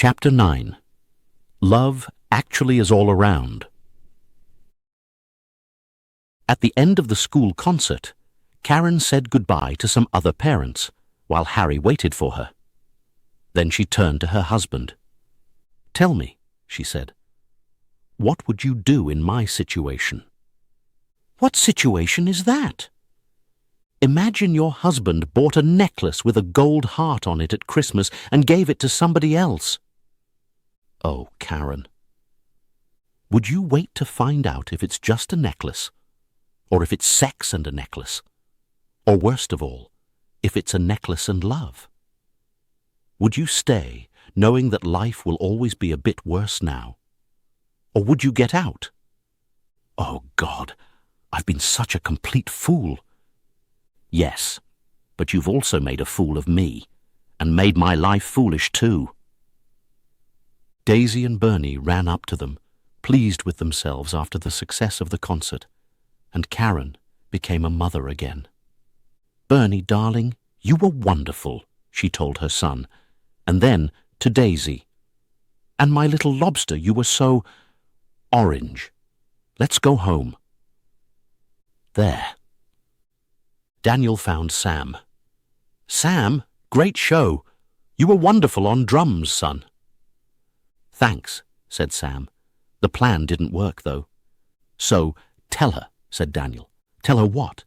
Chapter 9. Love actually is all around. At the end of the school concert, Karen said goodbye to some other parents, while Harry waited for her. Then she turned to her husband. "Tell me," she said, "what would you do in my situation?" "What situation is that?" "Imagine your husband bought a necklace with a gold heart on it at Christmas and gave it to somebody else." "Oh, Karen. Would you wait to find out if it's just a necklace? Or if it's sex and a necklace? Or worst of all, if it's a necklace and love? Would you stay, knowing that life will always be a bit worse now? Or would you get out?" "Oh, God, I've been such a complete fool." "Yes, but you've also made a fool of me, and made my life foolish too." Daisy and Bernie ran up to them, pleased with themselves after the success of the concert, and Karen became a mother again. "Bernie, darling, you were wonderful," she told her son, and then to Daisy, "And my little lobster, you were so orange. Let's go home." There. Daniel found Sam. "Sam, great show. You were wonderful on drums, son." "Thanks," said Sam. "The plan didn't work, though." "So, tell her," said Daniel. "Tell her what?"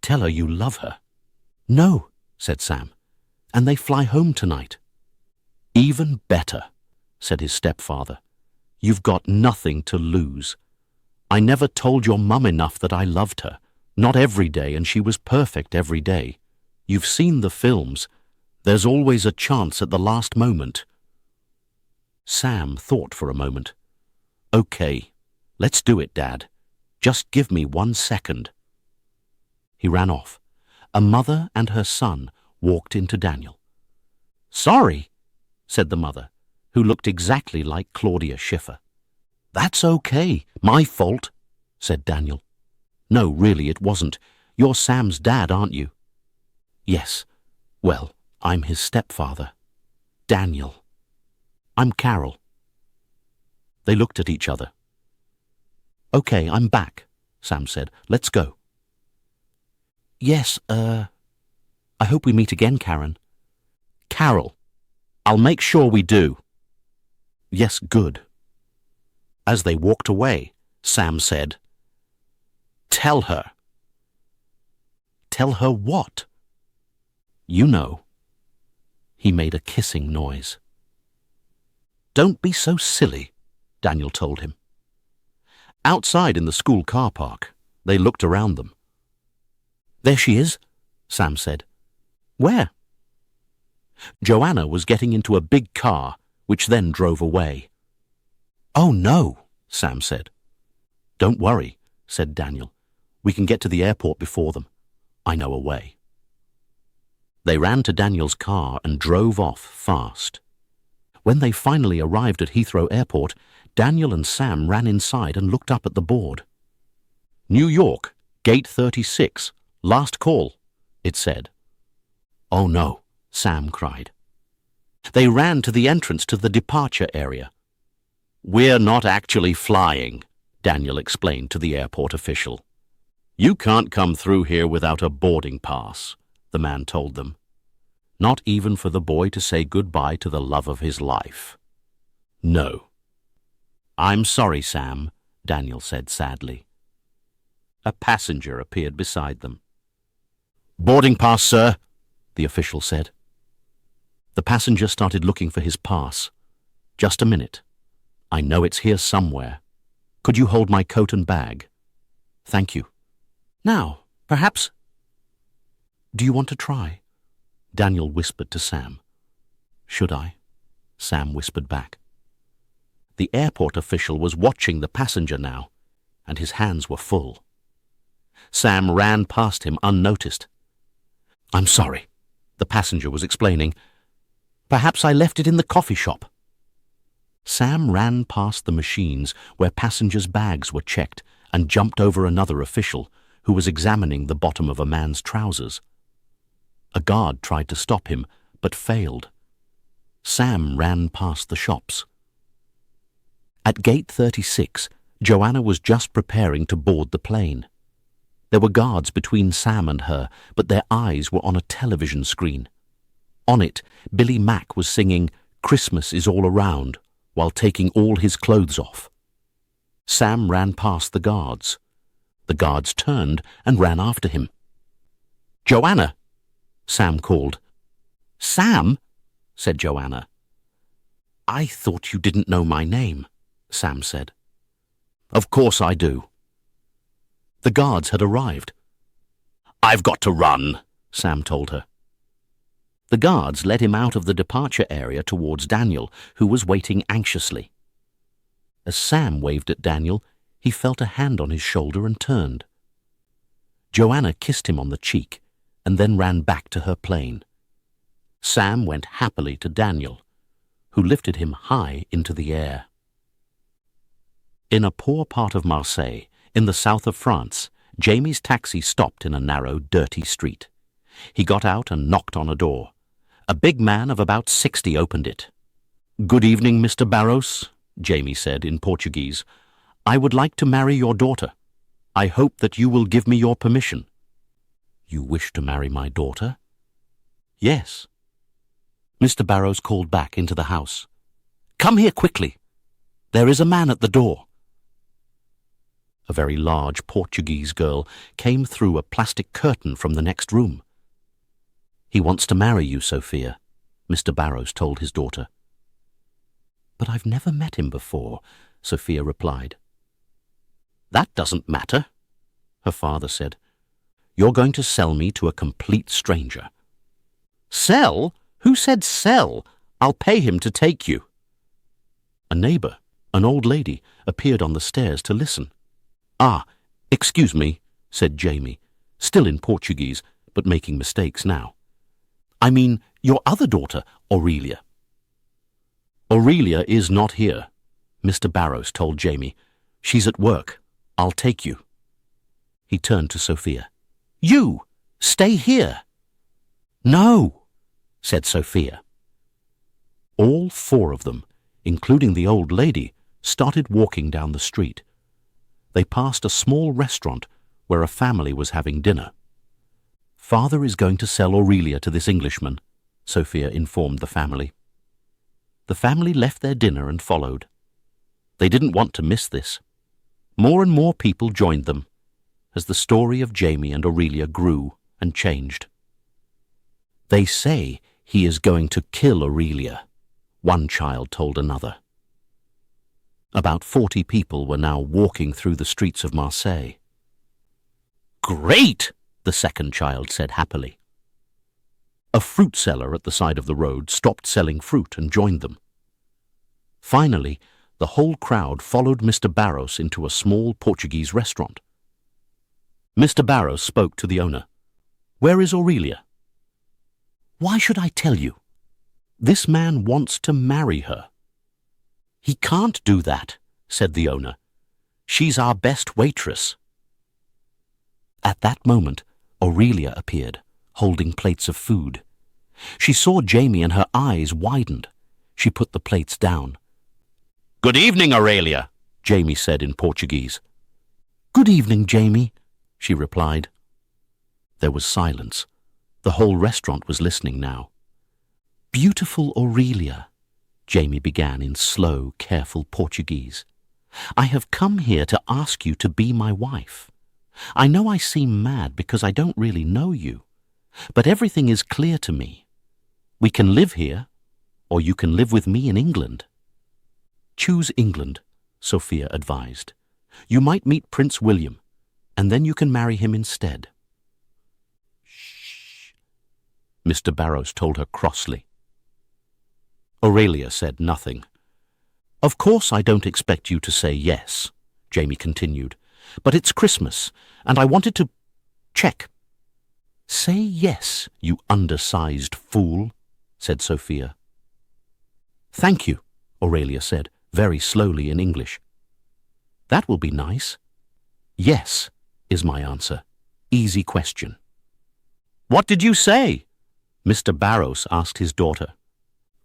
"Tell her you love her." "No," said Sam. "And they fly home tonight." "Even better," said his stepfather. "You've got nothing to lose. I never told your mum enough that I loved her. Not every day, and she was perfect every day. You've seen the films. There's always a chance at the last moment." Sam thought for a moment. "Okay, let's do it, Dad. Just give me 1 second." He ran off. A mother and her son walked into Daniel. "Sorry," said the mother, who looked exactly like Claudia Schiffer. "That's okay. My fault," said Daniel. "No, really, it wasn't. You're Sam's dad, aren't you?" "Yes. Well, I'm his stepfather. Daniel. I'm Carol." They looked at each other. "Okay, I'm back," Sam said. "Let's go." "Yes, I hope we meet again, Karen." "Carol, I'll make sure we do." "Yes, good." As they walked away, Sam said, "Tell her." "Tell her what?" "You know." He made a kissing noise. "Don't be so silly," Daniel told him. Outside in the school car park, they looked around them. "There she is," Sam said. "Where?" Joanna was getting into a big car, which then drove away. "Oh, no," Sam said. "Don't worry," said Daniel. "We can get to the airport before them. I know a way." They ran to Daniel's car and drove off fast. When they finally arrived at Heathrow Airport, Daniel and Sam ran inside and looked up at the board. "New York, Gate 36, last call," it said. "Oh no," Sam cried. They ran to the entrance to the departure area. "We're not actually flying," Daniel explained to the airport official. "You can't come through here without a boarding pass," the man told them. "Not even for the boy to say goodbye to the love of his life." "No." "I'm sorry, Sam," Daniel said sadly. A passenger appeared beside them. "Boarding pass, sir," the official said. The passenger started looking for his pass. "Just a minute. I know it's here somewhere. Could you hold my coat and bag?" "Thank you." "Now, perhaps—" "Do you want to try?" Daniel whispered to Sam. "Should I?" Sam whispered back. The airport official was watching the passenger now, and his hands were full. Sam ran past him unnoticed. "I'm sorry," the passenger was explaining. "Perhaps I left it in the coffee shop." Sam ran past the machines where passengers' bags were checked and jumped over another official who was examining the bottom of a man's trousers. A guard tried to stop him, but failed. Sam ran past the shops. At gate 36, Joanna was just preparing to board the plane. There were guards between Sam and her, but their eyes were on a television screen. On it, Billy Mack was singing "Christmas is All Around" while taking all his clothes off. Sam ran past the guards. The guards turned and ran after him. "Joanna!" Sam called. "Sam?" said Joanna. "I thought you didn't know my name," Sam said. "Of course I do." The guards had arrived. "I've got to run," Sam told her. The guards led him out of the departure area towards Daniel, who was waiting anxiously. As Sam waved at Daniel, he felt a hand on his shoulder and turned. Joanna kissed him on the cheek and then ran back to her plane. Sam went happily to Daniel, who lifted him high into the air. In a poor part of Marseille, in the south of France, Jamie's taxi stopped in a narrow, dirty street. He got out and knocked on a door. A big man of about 60 opened it. "Good evening, Mr. Barros," Jamie said in Portuguese. "I would like to marry your daughter. I hope that you will give me your permission." "You wish to marry my daughter?" "Yes." Mr. Barros called back into the house. "Come here quickly. There is a man at the door." A very large Portuguese girl came through a plastic curtain from the next room. "He wants to marry you, Sophia," Mr. Barros told his daughter. "But I've never met him before," Sophia replied. "That doesn't matter," her father said. "You're going to sell me to a complete stranger." "Sell? Who said sell? I'll pay him to take you." A neighbor, an old lady, appeared on the stairs to listen. "Ah, excuse me," said Jamie, still in Portuguese, but making mistakes now. "I mean, your other daughter, Aurelia." "Aurelia is not here," Mr. Barros told Jamie. "She's at work. I'll take you." He turned to Sophia. "You! Stay here!" "No!" said Sophia. All four of them, including the old lady, started walking down the street. They passed a small restaurant where a family was having dinner. "Father is going to sell Aurelia to this Englishman," Sophia informed the family. The family left their dinner and followed. They didn't want to miss this. More and more people joined them as the story of Jamie and Aurelia grew and changed. "They say he is going to kill Aurelia," one child told another. About 40 people were now walking through the streets of Marseille. "Great!" the second child said happily. A fruit seller at the side of the road stopped selling fruit and joined them. Finally, the whole crowd followed Mr. Barros into a small Portuguese restaurant. Mr. Barros spoke to the owner. "Where is Aurelia?" "Why should I tell you?" "This man wants to marry her." "He can't do that," said the owner. "She's our best waitress." At that moment, Aurelia appeared, holding plates of food. She saw Jamie and her eyes widened. She put the plates down. "Good evening, Aurelia," Jamie said in Portuguese. "Good evening, Jamie," she replied. There was silence. The whole restaurant was listening now. "Beautiful Aurelia," Jamie began in slow, careful Portuguese. "I have come here to ask you to be my wife. I know I seem mad because I don't really know you, but everything is clear to me. We can live here, or you can live with me in England." "Choose England," Sophia advised. "You might meet Prince William, and then you can marry him instead." "Shh," Mr. Barros told her crossly. Aurelia said nothing. "Of course I don't expect you to say yes," Jamie continued, "but it's Christmas, and I wanted to check." "Say yes, you undersized fool," said Sophia. "Thank you," Aurelia said, very slowly in English. "That will be nice." "Yes," is my answer. Easy question. "What did you say?" Mr. Barros asked his daughter.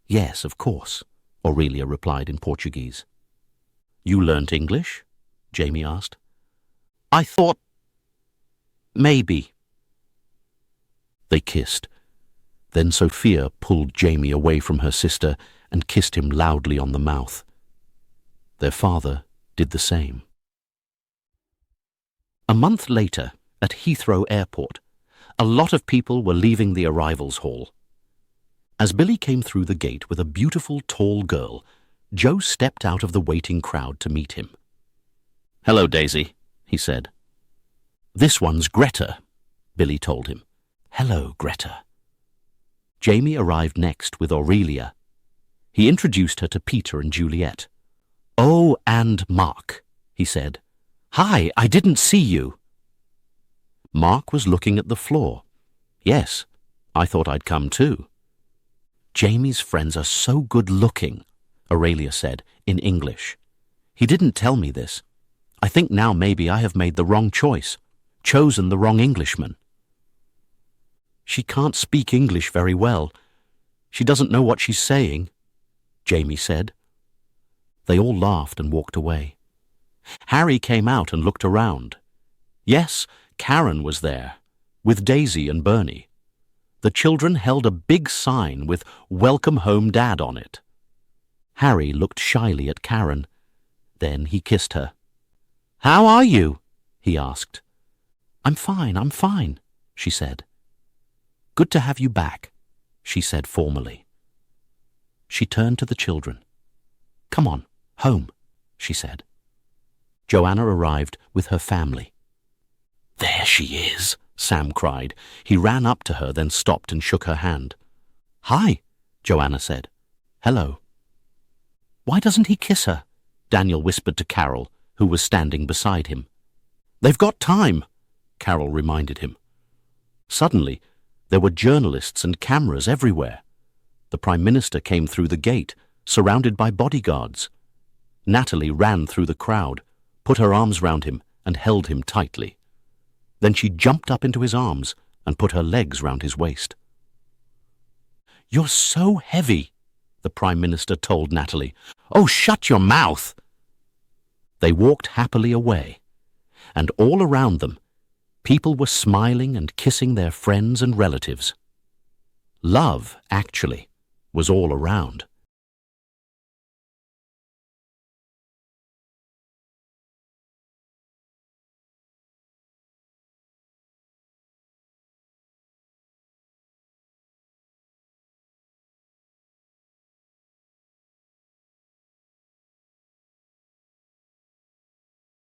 Yes, of course, Aurelia replied in Portuguese. You learnt English? Jamie asked. I thought... maybe. They kissed. Then Sophia pulled Jamie away from her sister and kissed him loudly on the mouth. Their father did the same. A month later, at Heathrow Airport, a lot of people were leaving the arrivals hall. As Billy came through the gate with a beautiful, tall girl, Joe stepped out of the waiting crowd to meet him. Hello, Daisy, he said. This one's Greta, Billy told him. Hello, Greta. Jamie arrived next with Aurelia. He introduced her to Peter and Juliet. Oh, and Mark, he said. Hi, I didn't see you. Mark was looking at the floor. Yes, I thought I'd come too. Jamie's friends are so good-looking, Aurelia said in English. He didn't tell me this. I think now maybe I have made the wrong choice, chosen the wrong Englishman. She can't speak English very well. She doesn't know what she's saying, Jamie said. They all laughed and walked away. Harry came out and looked around. Yes, Karen was there, with Daisy and Bernie. The children held a big sign with Welcome Home Dad on it. Harry looked shyly at Karen. Then he kissed her. How are you? He asked. I'm fine, she said. Good to have you back, she said formally. She turned to the children. Come on, home, she said. Joanna arrived with her family. There she is, Sam cried. He ran up to her, then stopped and shook her hand. Hi, Joanna said. Hello. Why doesn't he kiss her? Daniel whispered to Carol, who was standing beside him. They've got time, Carol reminded him. Suddenly, there were journalists and cameras everywhere. The Prime Minister came through the gate, surrounded by bodyguards. Natalie ran through the crowd, put her arms round him and held him tightly. Then she jumped up into his arms and put her legs round his waist. You're so heavy, the Prime Minister told Natalie. Oh, shut your mouth! They walked happily away, and all around them, people were smiling and kissing their friends and relatives. Love, actually, was all around.